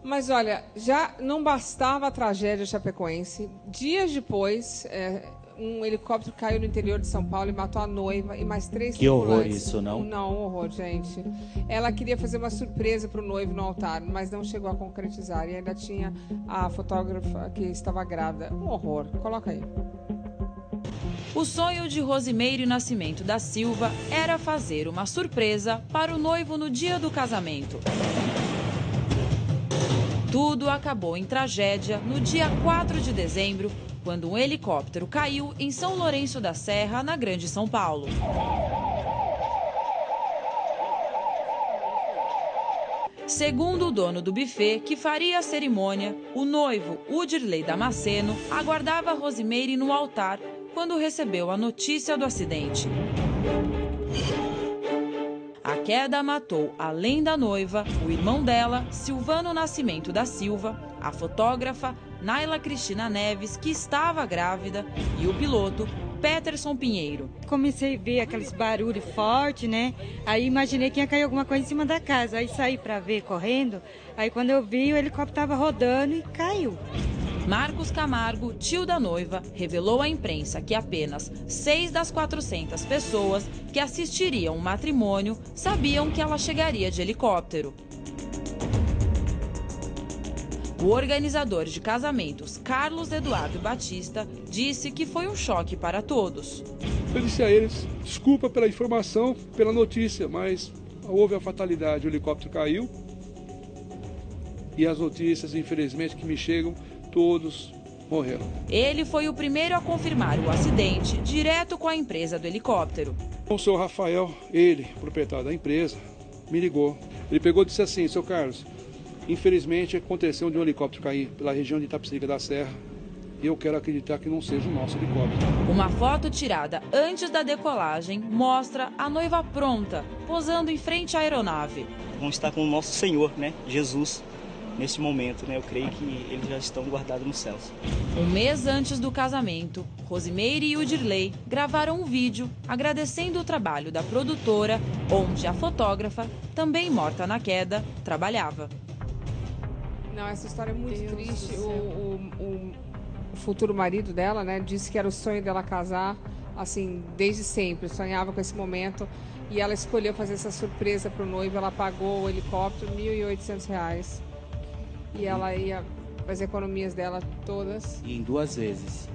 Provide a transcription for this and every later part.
Mas olha, já não bastava a tragédia chapecoense. Dias depois, um helicóptero caiu no interior de São Paulo e matou a noiva e mais 3 Que horror tripulantes. isso, não? Não, um horror, gente. Ela queria fazer uma surpresa para o noivo no altar, mas não chegou a concretizar. E ainda tinha a fotógrafa que estava grávida. Um horror. Coloca aí. O sonho de Rosimeire Nascimento da Silva era fazer uma surpresa para o noivo no dia do casamento. Tudo acabou em tragédia no dia 4 de dezembro, quando um helicóptero caiu em São Lourenço da Serra, na Grande São Paulo. Segundo o dono do buffet, que faria a cerimônia, o noivo, Udirley Damasceno, aguardava Rosimeire no altar quando recebeu a notícia do acidente. A queda matou, além da noiva, o irmão dela, Silvano Nascimento da Silva, a fotógrafa Naila Cristina Neves, que estava grávida, e o piloto Peterson Pinheiro. Comecei a ver aqueles barulhos fortes, né? Aí imaginei que ia cair alguma coisa em cima da casa. Aí saí para ver correndo. Aí quando eu vi, o helicóptero estava rodando e caiu. Marcos Camargo, tio da noiva, revelou à imprensa que apenas 6 das 400 pessoas que assistiriam o matrimônio sabiam que ela chegaria de helicóptero. O organizador de casamentos, Carlos Eduardo Batista, disse que foi um choque para todos. Eu disse a eles, desculpa pela informação, pela notícia, mas houve a fatalidade, o helicóptero caiu e as notícias, infelizmente, que me chegam, todos morreram. Ele foi o primeiro a confirmar o acidente direto com a empresa do helicóptero. O senhor Rafael, ele, proprietário da empresa, me ligou. Ele pegou e disse assim, seu Carlos, infelizmente aconteceu de um helicóptero cair pela região de Itapecerica da Serra e eu quero acreditar que não seja o nosso helicóptero. Uma foto tirada antes da decolagem mostra a noiva pronta, posando em frente à aeronave. Vamos estar com o nosso Senhor, né, Jesus. Neste momento, né, eu creio que eles já estão guardados nos céus. Um mês antes do casamento, Rosimeire e Udirley gravaram um vídeo agradecendo o trabalho da produtora, onde a fotógrafa, também morta na queda, trabalhava. Não, essa história é muito triste. O futuro marido dela, né, disse que era o sonho dela casar, assim, desde sempre, sonhava com esse momento. E ela escolheu fazer essa surpresa para o noivo, ela pagou o helicóptero, R$ 1.800. E ela ia fazer economias dela todas. E em 2 vezes.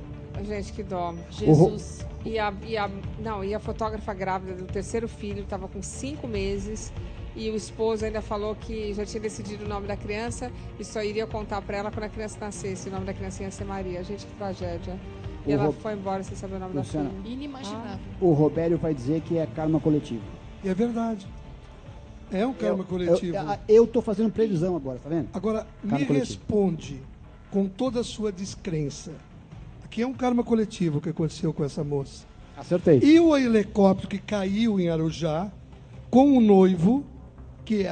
Gente, que dó. Jesus. E a fotógrafa grávida do 3º filho estava com 5 meses. E o esposo ainda falou que já tinha decidido o nome da criança e só iria contar para ela quando a criança nascesse. O nome da criança ia ser Maria. Gente, que tragédia. E ela foi embora sem saber o nome da filha. Inimaginável. O Robério vai dizer que é karma coletivo. E é verdade. É um karma coletivo. Eu estou fazendo previsão agora, tá vendo? Agora, karma me coletivo. responde com toda a sua descrença. Aqui é um karma coletivo que aconteceu com essa moça. Acertei. E o helicóptero que caiu em Arujá, com o noivo, que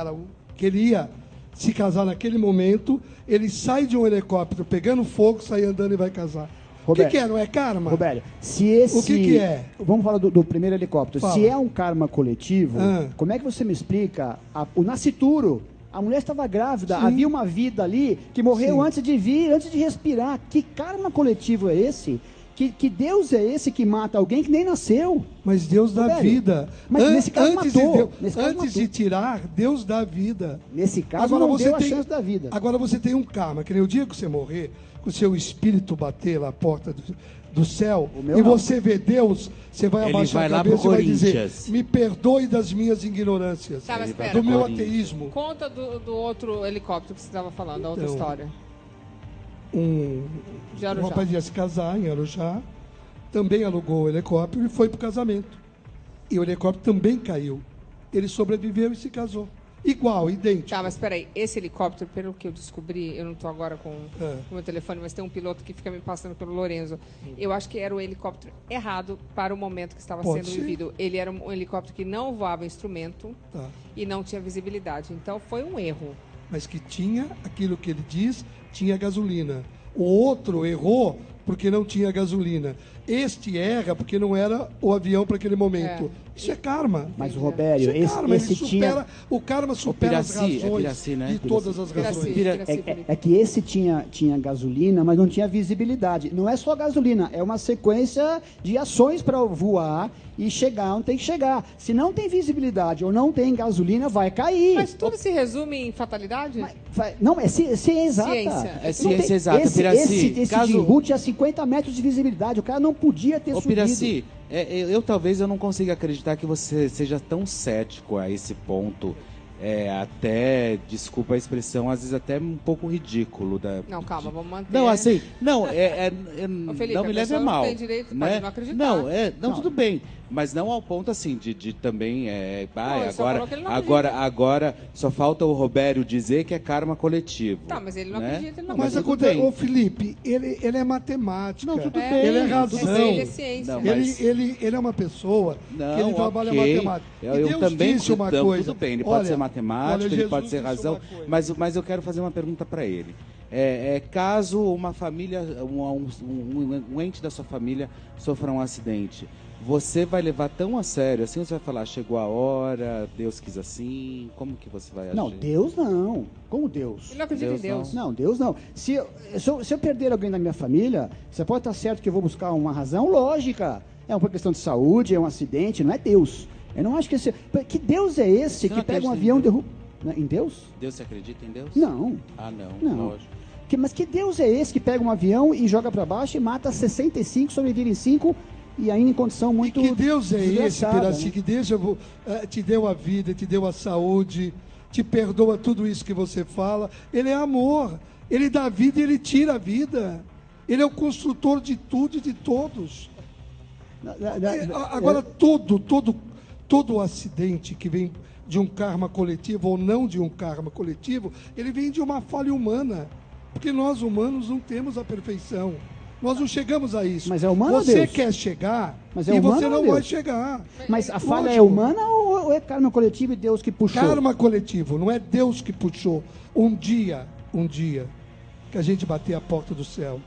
ele ia se casar naquele momento, ele sai de um helicóptero pegando fogo, sai andando e vai casar. Roberto, o que é? Não é karma? Roberto, se esse... O que é? Vamos falar do primeiro helicóptero. Fala. Se é um karma coletivo, como é que você me explica o nascituro? A mulher estava grávida, Sim. havia uma vida ali que morreu Sim. antes de vir, antes de respirar. Que karma coletivo é esse? Que Deus é esse que mata alguém que nem nasceu? Mas Deus dá Roberto, vida. Mas nesse caso matou. Antes de tirar, Deus dá vida. Nesse caso não deu a chance da vida. Agora você tem um karma, que nem o dia que você morrer, que o seu espírito bater na porta do céu, e você vê Deus, você vai abaixar a cabeça e vai dizer, me perdoe das minhas ignorâncias, Tá, mas espera. do meu ateísmo. Conta do outro helicóptero que você estava falando, a outra história. Um rapaz ia se casar em Arujá, também alugou o helicóptero e foi para o casamento. E o helicóptero também caiu. Ele sobreviveu e se casou. Igual, idêntico. Tá, mas peraí, esse helicóptero, pelo que eu descobri, eu não estou agora com o meu telefone, mas tem um piloto que fica me passando pelo Lorenzo. Eu acho que era o helicóptero errado para o momento que estava sendo vivido. Ele era um helicóptero que não voava instrumento e não tinha visibilidade. Então foi um erro. Mas que tinha aquilo que ele diz, tinha gasolina. O outro errou porque não tinha gasolina. Este erra porque não era o avião para aquele momento. Isso é karma. Mas o Robério, o karma supera as razões de todas as razões. É que esse tinha gasolina, mas não tinha visibilidade. Não é só gasolina, é uma sequência de ações para voar e chegar onde tem que chegar. Se não tem visibilidade ou não tem gasolina, vai cair. Mas tudo se resume em fatalidade? Não, é ciência exata. É ciência exata. Esse Jimbu tinha 50 metros de visibilidade. O cara não podia ter subido. Piraci, talvez eu não consiga acreditar que você seja tão cético a esse ponto. Até, desculpa a expressão, às vezes até um pouco ridículo. Não, calma, vamos manter. Não, assim, não, Felipe, não me leve a mal. Não tem direito, né? pode não acreditar. Não, tudo bem. Mas não ao ponto assim de também. Agora só falta o Robério dizer que é karma coletivo. Tá, mas ele não acredita, ele não Mas acontece, ô Felipe, ele é matemática. Não, tudo bem. Ele é razão. Ele é ciência. Não, mas... ele é uma pessoa que ele trabalha matemática. Eu também disse uma coisa. Tudo bem, ele pode ser matemático, ele pode ser razão, mas eu quero fazer uma pergunta para ele. Caso uma família, um ente da sua família sofra um acidente, você vai levar tão a sério assim? Você vai falar, chegou a hora, Deus quis assim? Como que você vai agir? Não, Deus não. Como Deus? Ele não acredita em Deus. Não, Deus não. Se eu perder alguém da minha família, você pode estar certo que eu vou buscar uma razão lógica. É uma questão de saúde, é um acidente, não é Deus. Eu não acho que esse... Que Deus é esse que pega um avião e derruba... Em Deus? Deus, você acredita em Deus? Não. Ah, não. Lógico. Mas que Deus é esse que pega um avião e joga para baixo e mata 65, sobrevive em 5 e ainda em condição muito... Que Deus é esse, Piraci, né? que te deu a vida, te deu a saúde, te perdoa tudo isso que você fala. Ele é amor. Ele dá vida e ele tira a vida. Ele é o construtor de tudo e de todos. Agora, todo acidente que vem de um karma coletivo ou não de um karma coletivo, ele vem de uma falha humana. Porque nós humanos não temos a perfeição. Nós não chegamos a isso. Mas é humano ou Você Deus? quer chegar e você não vai chegar. Mas a falha é humana ou é karma coletivo e Deus que puxou? Karma coletivo, não é Deus que puxou. Um dia, que a gente bater a porta do céu,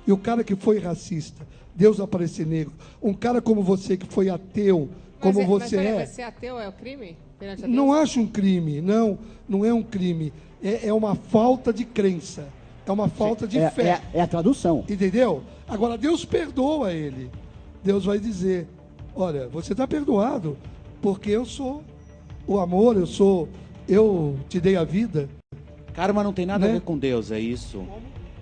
e o cara que foi racista, Deus aparecer negro, um cara como você que foi ateu, como você Mas ser ateu é o crime? Não acho um crime, não é um crime. É uma falta de crença. É uma falta de fé. É a tradução. Entendeu? Agora, Deus perdoa ele. Deus vai dizer, olha, você está perdoado, porque eu sou o amor, eu te dei a vida. Karma não tem nada a ver com Deus, é isso?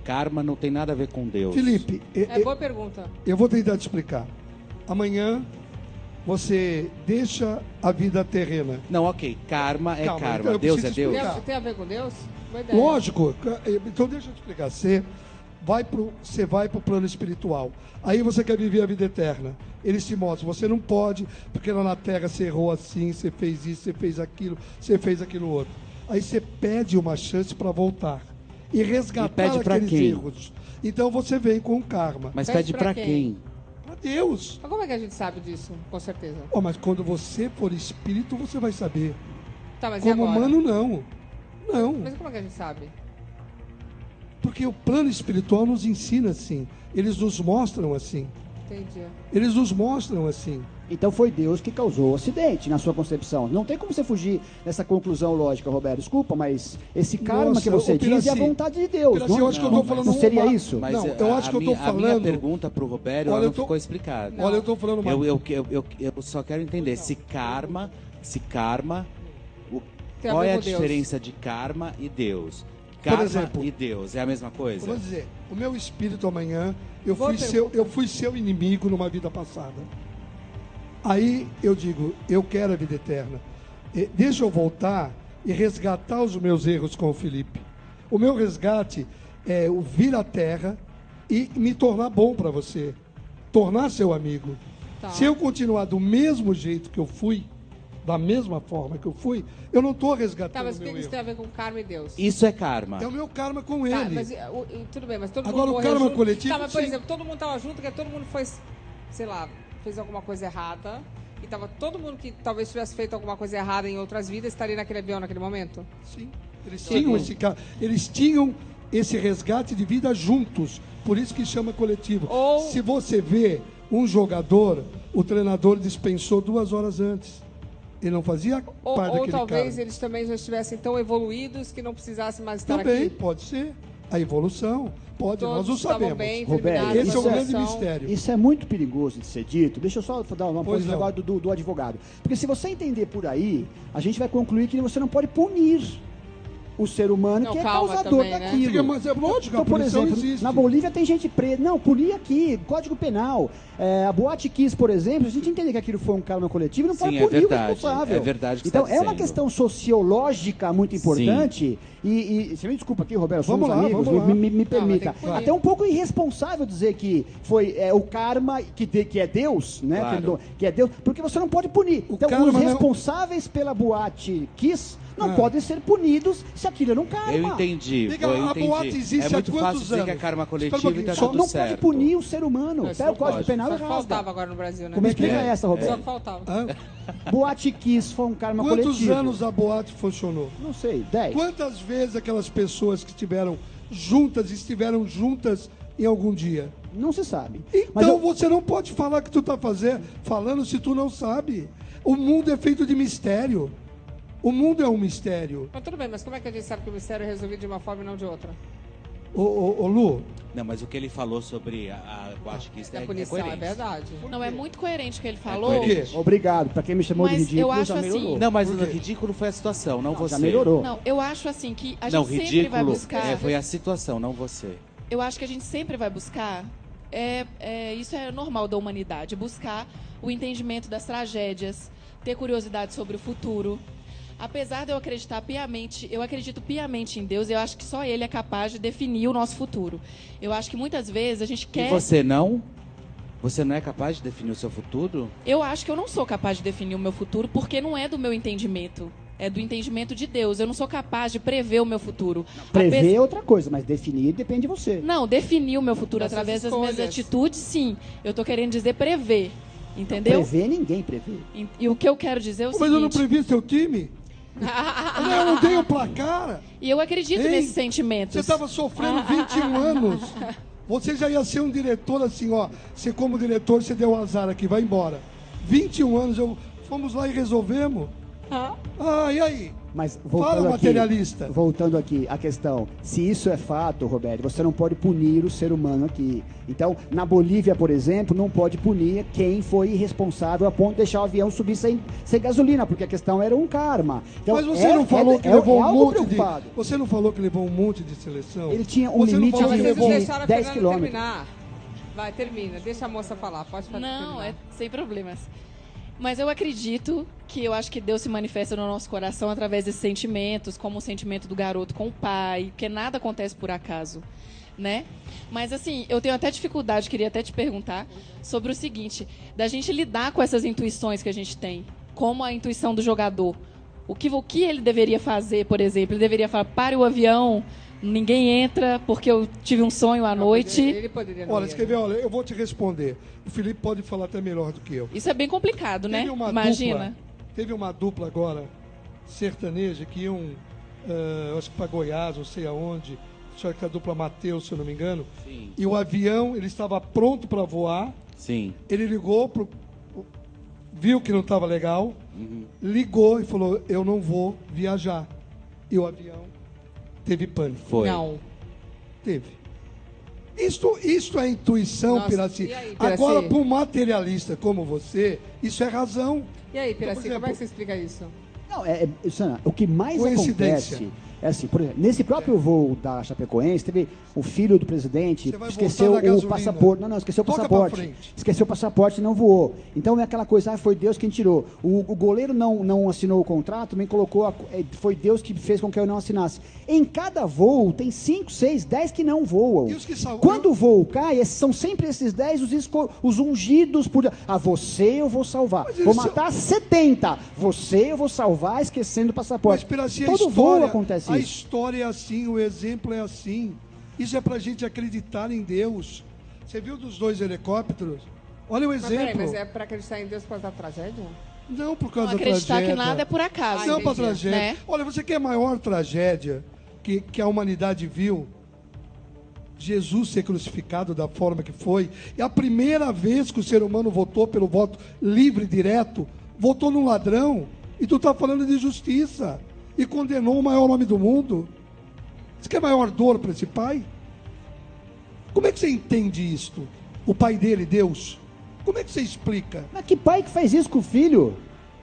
Karma não tem nada a ver com Deus. Felipe, boa pergunta. Eu vou tentar te explicar. Amanhã você deixa a vida terrena. Não, ok. Karma é karma. Então Deus é Deus. Tem a ver com Deus? Lógico. Então deixa eu te explicar. Você vai para o plano espiritual. Aí você quer viver a vida eterna. Eles te mostram. Você não pode, porque lá na Terra você errou assim, você fez isso, você fez aquilo outro. Aí você pede uma chance para voltar. E resgatar aqueles erros. Então você vem com o karma. Mas pede para quem? Para Deus. Mas como é que a gente sabe disso, com certeza? Mas quando você for espírito, você vai saber. Tá, mas como humano, não. Mas como é que a gente sabe? Porque o plano espiritual nos ensina assim. Eles nos mostram assim. Entendi. Eles nos mostram assim. Então foi Deus que causou o acidente, na sua concepção. Não tem como você fugir dessa conclusão lógica, Roberto. Desculpa, mas esse karma que você diz é a vontade de Deus. Piraci, eu acho que eu tô falando não seria isso? Mas não, eu acho que eu estou falando... A minha pergunta para o Robério não ficou explicada. Olha, eu estou falando... Eu só quero entender se karma... Qual é a diferença de karma e Deus? Karma e Deus é a mesma coisa? Eu vou dizer, o meu espírito amanhã, eu fui seu inimigo numa vida passada. Aí eu digo, eu quero a vida eterna. Deixa eu voltar e resgatar os meus erros com o Felipe. O meu resgate é o vir à terra e me tornar bom para você. Tornar seu amigo. Tá. Se eu continuar do mesmo jeito que eu fui, da mesma forma que eu fui, eu não estou resgatando mas o que isso tem a ver com karma e Deus? Isso é karma. É o meu karma com ele. Mas, tudo bem, mas todo Agora, mundo o karma junto. coletivo... Tá, mas, por exemplo, todo mundo estava junto, porque todo mundo foi, sei lá, fez alguma coisa errada, e tava todo mundo que talvez tivesse feito alguma coisa errada em outras vidas, estaria naquele avião naquele momento? Sim. Eles tinham esse resgate de vida juntos. Por isso que chama coletivo. Se você vê Um jogador, o treinador dispensou 2 horas antes. Ele não fazia parte daquele Ou talvez cargo. eles também já estivessem tão evoluídos que não precisassem mais estar Também, aqui. pode ser. A evolução, pode, Todos nós não estavam sabemos. bem, Roberto, Esse é o terminados a grande situação. mistério. Isso é muito perigoso de ser dito. Deixa eu só dar uma Pois coisa não. agora do advogado. Porque se você entender por aí, a gente vai concluir que você não pode punir o ser humano Não, que é calma causador também, né? daquilo. Mas é lógico, Então, a por punição exemplo, existe. na Bolívia tem gente presa. Não, punir aqui, Código Penal. A Boate Kiss, por exemplo, a gente entender que aquilo foi um karma coletivo, não Sim, pode é punir verdade, o responsável. é verdade o que Então, você está é uma dizendo. questão sociológica muito importante. E você me desculpa aqui, Roberto, somos Vamos lá, amigos, vamos lá. me permita. tem que punir. Até um pouco irresponsável dizer que foi o karma que é Deus, né? Claro. Que é Deus, porque você não pode punir. Então, karma os não- responsáveis pela Boate Kiss não podem ser punidos se aquilo era um karma. Eu entendi. Diga, eu a entendi. boate existe é muito há quantos fácil dizer que é anos? karma Espera um coletivo e pouquinho, tá só tudo Não certo. pode punir o ser humano. Isso Pega não o Código pode. Penal Só e que rasga. faltava agora no Brasil, né? Como explica essa, Roberto? Só que faltava. Hã? Boate Kiss foi um karma Quantos coletivo. anos a boate funcionou? Não sei, 10. Quantas vezes aquelas pessoas que estiveram juntas em algum dia? Não se sabe. Então você não pode falar que tu tá falando se tu não sabe. O mundo é feito de mistério. O mundo é um mistério. Mas tudo bem, mas como é que a gente sabe que o mistério é resolvido de uma forma e não de outra? Ô, Lu, Não, mas o que ele falou sobre a Boate Kiss Da é punição, é coerente. verdade. Não, é muito coerente o que ele falou. É por quê? Obrigado. Pra quem me chamou de Mas ridículo, eu acho já melhorou. assim- Não, mas Por o quê? ridículo foi a situação, não você. Já melhorou. Não, eu acho assim que a Não, gente sempre vai ridículo buscar. foi a situação, não você. Eu acho que a gente sempre vai buscar. Isso é normal da humanidade, buscar o entendimento das tragédias, ter curiosidade sobre o futuro. Apesar de eu acreditar piamente, eu acredito piamente em Deus, eu acho que só Ele é capaz de definir o nosso futuro. Eu acho que muitas vezes a gente E quer. você não? Você não é capaz de definir o seu futuro? Eu acho que eu não sou capaz de definir o meu futuro porque não é do meu entendimento. É do entendimento de Deus. Eu não sou capaz de prever o meu futuro. Prever é outra coisa, mas definir depende de você. Não, definir o meu futuro Das suas através das minhas escolhas. atitudes, sim. Eu tô querendo dizer prever. Entendeu? Prever, ninguém prevê. E o que eu quero dizer é o mas eu não seguinte. previ seu time? Eu não dei o placar. E eu acredito Ei, nesses sentimentos. Você estava sofrendo 21 anos. Você já ia ser um diretor assim, ó. Você como diretor, você deu azar aqui, vai embora. 21 anos, fomos lá e resolvemos. E aí? Mas Fala, materialista. Voltando aqui, a questão, se isso é fato, Roberto, você não pode punir o ser humano aqui. Então, na Bolívia, por exemplo, não pode punir quem foi irresponsável a ponto de deixar o avião subir sem gasolina, porque a questão era um karma. Então, Mas você não falou que levou um algo monte preocupado. Você não falou que levou um monte de seleção? Ele tinha um Você não limite falou Mas que vocês levou não um- deixaram a 10 Fernanda quilômetros. terminar. Vai, termina. Deixa a moça falar. Pode falar. Não, terminar. sem problemas. Mas eu acredito que eu acho que Deus se manifesta no nosso coração através desses sentimentos, como o sentimento do garoto com o pai, porque nada acontece por acaso, né? Mas assim, eu tenho até dificuldade, queria até te perguntar sobre o seguinte, da gente lidar com essas intuições que a gente tem, como a intuição do jogador. O que ele deveria fazer, por exemplo? Ele deveria falar, pare o avião, ninguém entra porque eu tive um sonho à noite. Ele poderia não Olha, ir, escrever, olha, eu vou te responder. O Felipe pode falar até melhor do que eu. Isso é bem complicado, né? Imagina. Teve uma dupla agora, sertaneja, que iam, acho que para Goiás, não sei aonde, acho que a dupla Mateus, se eu não me engano. Sim. E o avião, ele estava pronto para voar, Sim. ele ligou, viu que não estava legal, ligou e falou, eu não vou viajar. E o avião teve pânico. Foi. Não. Teve. Isto é intuição, Nossa, Piraci. e aí, Piraci? Agora, para um materialista como você, isso é razão. E aí, Piraci, Então, por como é que exemplo, você explica isso? Não, Sana, o que mais Coincidência. acontece é assim, por exemplo, nesse próprio voo da Chapecoense, teve o filho do presidente, Você vai esqueceu voltar na o gasolina. passaporte. Não, esqueceu o Toca pra passaporte. frente. Esqueceu o passaporte e não voou. Então é aquela coisa, foi Deus quem tirou. O goleiro não assinou o contrato, também colocou, foi Deus que fez com que eu não assinasse. Em cada voo, tem 5, 6, 10 que não voam. E os que salvam? Quando o voo cai, são sempre esses 10 os ungidos por Deus. Você eu vou salvar. Mas Vou eles matar 70. Você eu vou salvar esquecendo o Mas, passaporte. Piraci, Todo voo acontece a isso. história é assim, o exemplo é assim. Isso é pra gente acreditar em Deus. Você viu dos 2 helicópteros? Olha o Mas peraí, exemplo. mas é pra acreditar em Deus por causa da tragédia? Não por Não causa da acreditar tragédia. que nada é por acaso. Não para entendi. tragédia. Né? Olha, você quer a maior tragédia que a humanidade viu? Jesus ser crucificado da forma que foi. É a primeira vez que o ser humano votou pelo voto livre e direto, votou num ladrão, e tu está falando de justiça, e condenou o maior homem do mundo. Isso que é a maior dor para esse pai? Como é que você entende isto? O pai dele, Deus, como é que você explica? Mas que pai que faz isso com o filho?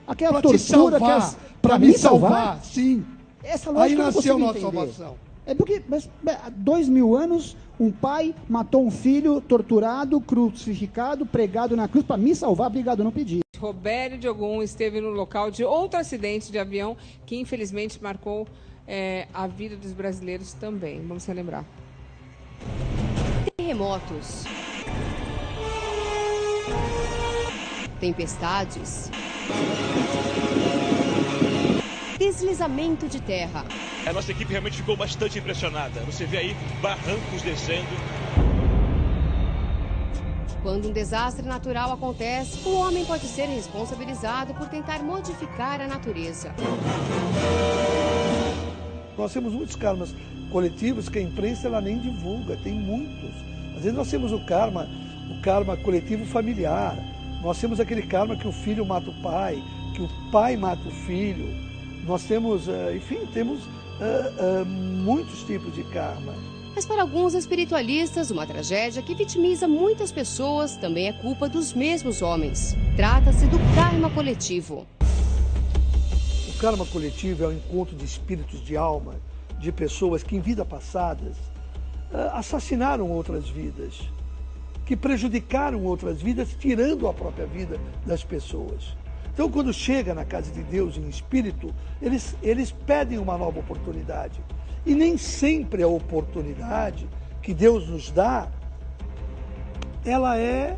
Aquela Pra te tortura salvar, para me salvar, sim. Essa lógica Aí eu não nasceu consigo nossa entender. salvação. É porque há 2000 anos, um pai matou um filho, torturado, crucificado, pregado na cruz para me salvar. Obrigado, eu não pedi. Robério Diogun esteve no local de outro acidente de avião que infelizmente marcou a vida dos brasileiros também. Vamos relembrar. Terremotos, tempestades, deslizamento de terra. A nossa equipe realmente ficou bastante impressionada. Você vê aí barrancos descendo. Quando um desastre natural acontece, o homem pode ser responsabilizado por tentar modificar a natureza. Nós temos muitos karmas coletivos que a imprensa ela nem divulga, tem muitos. Às vezes nós temos o karma coletivo familiar. Nós temos aquele karma que o filho mata o pai, que o pai mata o filho. Nós temos, temos muitos tipos de karma. Mas para alguns espiritualistas, uma tragédia que vitimiza muitas pessoas também é culpa dos mesmos homens. Trata-se do karma coletivo. O karma coletivo é o encontro de espíritos de alma, de pessoas que em vidas passadas assassinaram outras vidas, que prejudicaram outras vidas, tirando a própria vida das pessoas. Então, quando chega na casa de Deus em espírito, eles pedem uma nova oportunidade. E nem sempre a oportunidade que Deus nos dá, ela é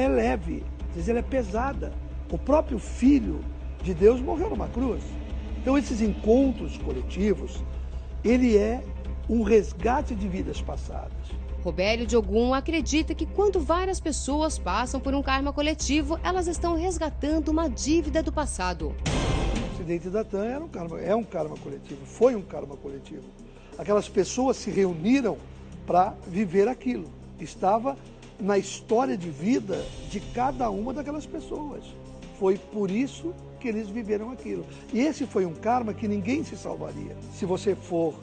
leve, às vezes ela é pesada. O próprio Filho de Deus morreu numa cruz. Então, esses encontros coletivos, ele é um resgate de vidas passadas. Robério Diogun acredita que quando várias pessoas passam por um karma coletivo, elas estão resgatando uma dívida do passado. O acidente da TAM é um karma coletivo, foi um karma coletivo. Aquelas pessoas se reuniram para viver aquilo. Estava na história de vida de cada uma daquelas pessoas. Foi por isso que eles viveram aquilo. E esse foi um karma que ninguém se salvaria. Se você for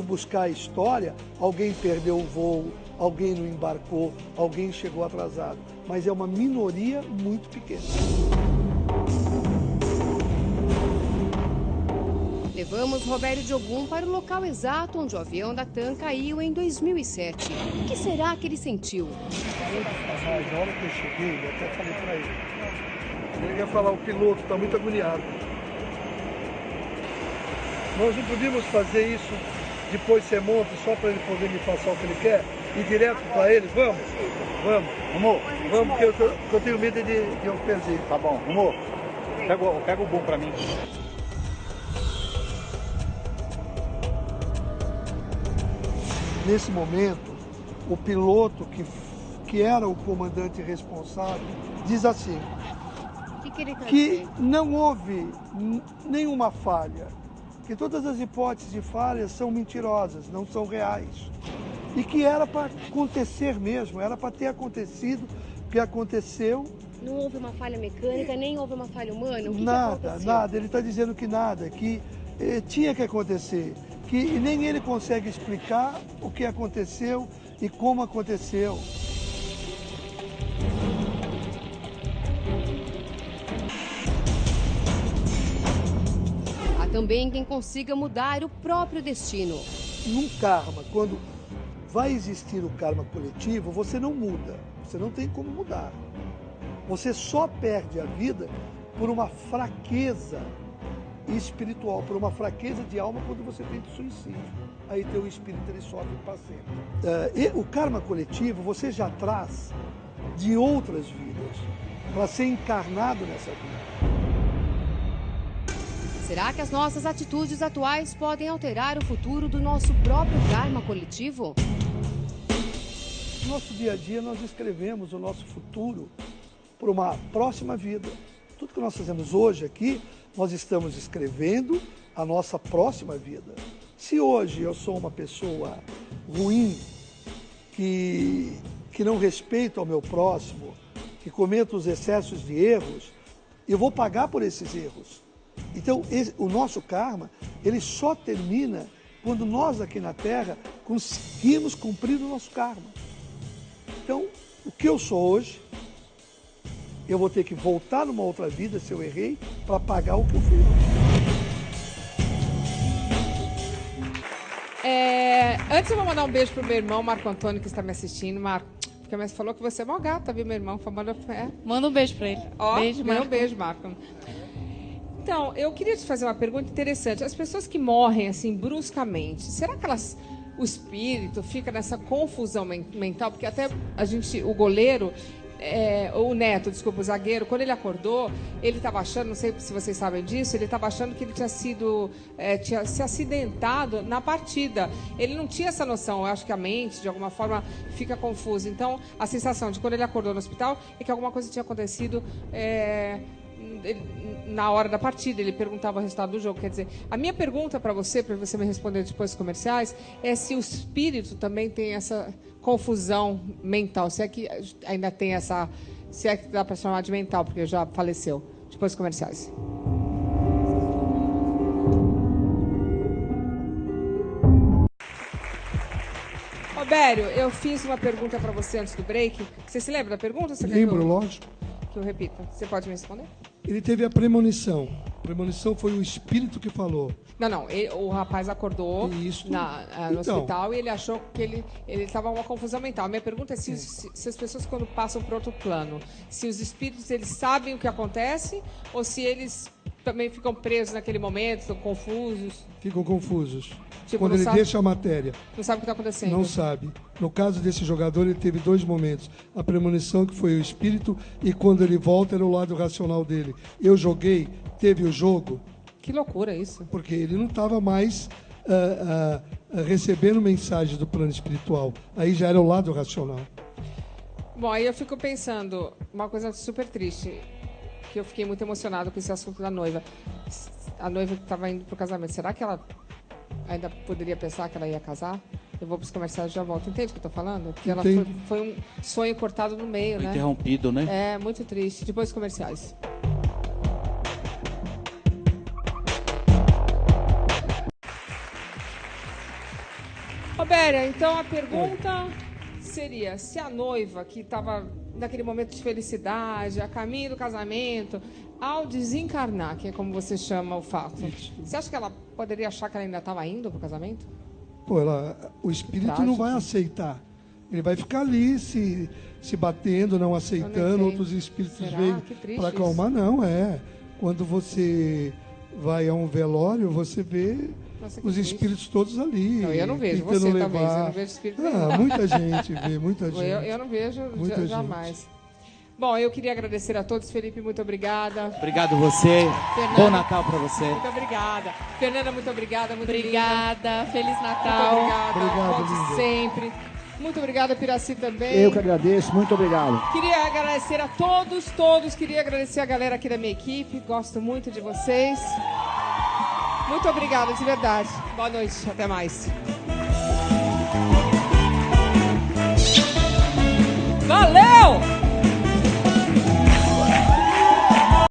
buscar a história, alguém perdeu o voo, alguém não embarcou, alguém chegou atrasado. Mas é uma minoria muito pequena. Levamos Robério Diogun para o local exato onde o avião da TAM caiu em 2007. O que será que ele sentiu? Mas na hora que eu cheguei, eu até falei para ele. Ele ia falar, o piloto está muito agoniado. Nós não podíamos fazer isso depois você monta só para ele poder me passar o que ele quer? Ir direto para ele? Vamos? Vamos. Amor, vamos, porque eu tenho medo de eu perder. Tá bom, amor. Pega o bom para mim. Nesse momento, o piloto que era o comandante responsável diz assim, que não houve nenhuma falha, que todas as hipóteses de falhas são mentirosas, não são reais, e que era para acontecer mesmo, era para ter acontecido, o que aconteceu. Não houve uma falha mecânica, nem houve uma falha humana? O que nada, ele está dizendo que nada, que tinha que acontecer, que nem ele consegue explicar o que aconteceu e como aconteceu. Há também quem consiga mudar o próprio destino. Num karma, quando vai existir o karma coletivo, você não muda, você não tem como mudar. Você só perde a vida por uma fraqueza espiritual, por uma fraqueza de alma quando você tenta suicídio. Aí teu espírito ele sofre para sempre. O karma coletivo você já traz de outras vidas para ser encarnado nessa vida. Será que as nossas atitudes atuais podem alterar o futuro do nosso próprio karma coletivo? No nosso dia a dia nós escrevemos o nosso futuro para uma próxima vida. Tudo que nós fazemos hoje aqui, nós estamos escrevendo a nossa próxima vida. Se hoje eu sou uma pessoa ruim, que não respeito ao meu próximo, que cometo os excessos de erros, eu vou pagar por esses erros. Então, o nosso karma, ele só termina quando nós aqui na Terra conseguimos cumprir o nosso karma. Então, o que eu sou hoje, eu vou ter que voltar numa outra vida, se eu errei, para pagar o que eu fiz. Antes eu vou mandar um beijo pro meu irmão, Marco Antônio, que está me assistindo. Marco, porque você falou que você é mó gata, viu, meu irmão? Manda um beijo para ele. Beijo, Marco. Um beijo, Marco. Então, eu queria te fazer uma pergunta interessante. As pessoas que morrem assim bruscamente, será que o espírito fica nessa confusão mental? Porque até o goleiro, o Neto, desculpa, o zagueiro, quando ele acordou, ele estava achando, não sei se vocês sabem disso, ele estava achando que ele tinha se acidentado na partida. Ele não tinha essa noção. Eu acho que a mente, de alguma forma, fica confusa. Então, a sensação de quando ele acordou no hospital é que alguma coisa tinha acontecido na hora da partida. Ele perguntava o resultado do jogo. Quer dizer, a minha pergunta para você me responder depois dos comerciais, é se o espírito também tem essa confusão mental, se é que ainda tem essa, se é que dá para chamar de mental, porque já faleceu. Depois dos comerciais. Robério, eu fiz uma pergunta para você antes do break. Você se lembra da pergunta? Lembro, lógico. Que eu repita. Você pode me responder? Ele teve a premonição. A premonição foi o espírito que falou. Não. O rapaz acordou no hospital e ele achou que ele estava uma confusão mental. A minha pergunta é se as pessoas, quando passam para outro plano, se os espíritos eles sabem o que acontece ou se eles também ficam presos naquele momento, estão confusos? Ficam confusos. Quando ele deixa a matéria. Não sabe o que está acontecendo. Não sabe. No caso desse jogador, ele teve 2 momentos. A premonição, que foi o espírito, e quando ele volta, era o lado racional dele. Eu joguei, teve o jogo. Que loucura isso. Porque ele não estava mais recebendo mensagem do plano espiritual. Aí já era o lado racional. Bom, aí eu fico pensando, uma coisa super triste, que eu fiquei muito emocionado com esse assunto da noiva. A noiva que estava indo para o casamento, será que ela ainda poderia pensar que ela ia casar? Eu vou para os comerciais e já volto. Entende o que eu estou falando? Porque ela foi um sonho cortado no meio, né? Interrompido, né? É, muito triste. Depois dos comerciais. Robéria, então a pergunta seria, se a noiva que estava naquele momento de felicidade, a caminho do casamento, ao desencarnar, que é como você chama o fato, você acha que ela poderia achar que ela ainda estava indo para o casamento? Pô, o espírito não vai aceitar. Ele vai ficar ali se batendo, não aceitando, outros espíritos vêm para acalmar. Não, quando você vai a um velório, você vê os espíritos todos ali. Não, eu não vejo, você levar. talvez, eu não vejo espírito nenhum. Muita gente vê, muita gente. Eu não vejo jamais. Gente. Bom, eu queria agradecer a todos. Felipe, muito obrigada. Obrigado você. Fernanda, bom Natal para você. Muito obrigada. Fernanda, muito obrigada. Muito obrigada. Linda. Feliz Natal. Muito obrigada. Volte sempre. Muito obrigada, Piraci, também. Eu que agradeço. Muito obrigado. Queria agradecer a todos. Queria agradecer a galera aqui da minha equipe. Gosto muito de vocês. Muito obrigada, de verdade. Boa noite. Até mais.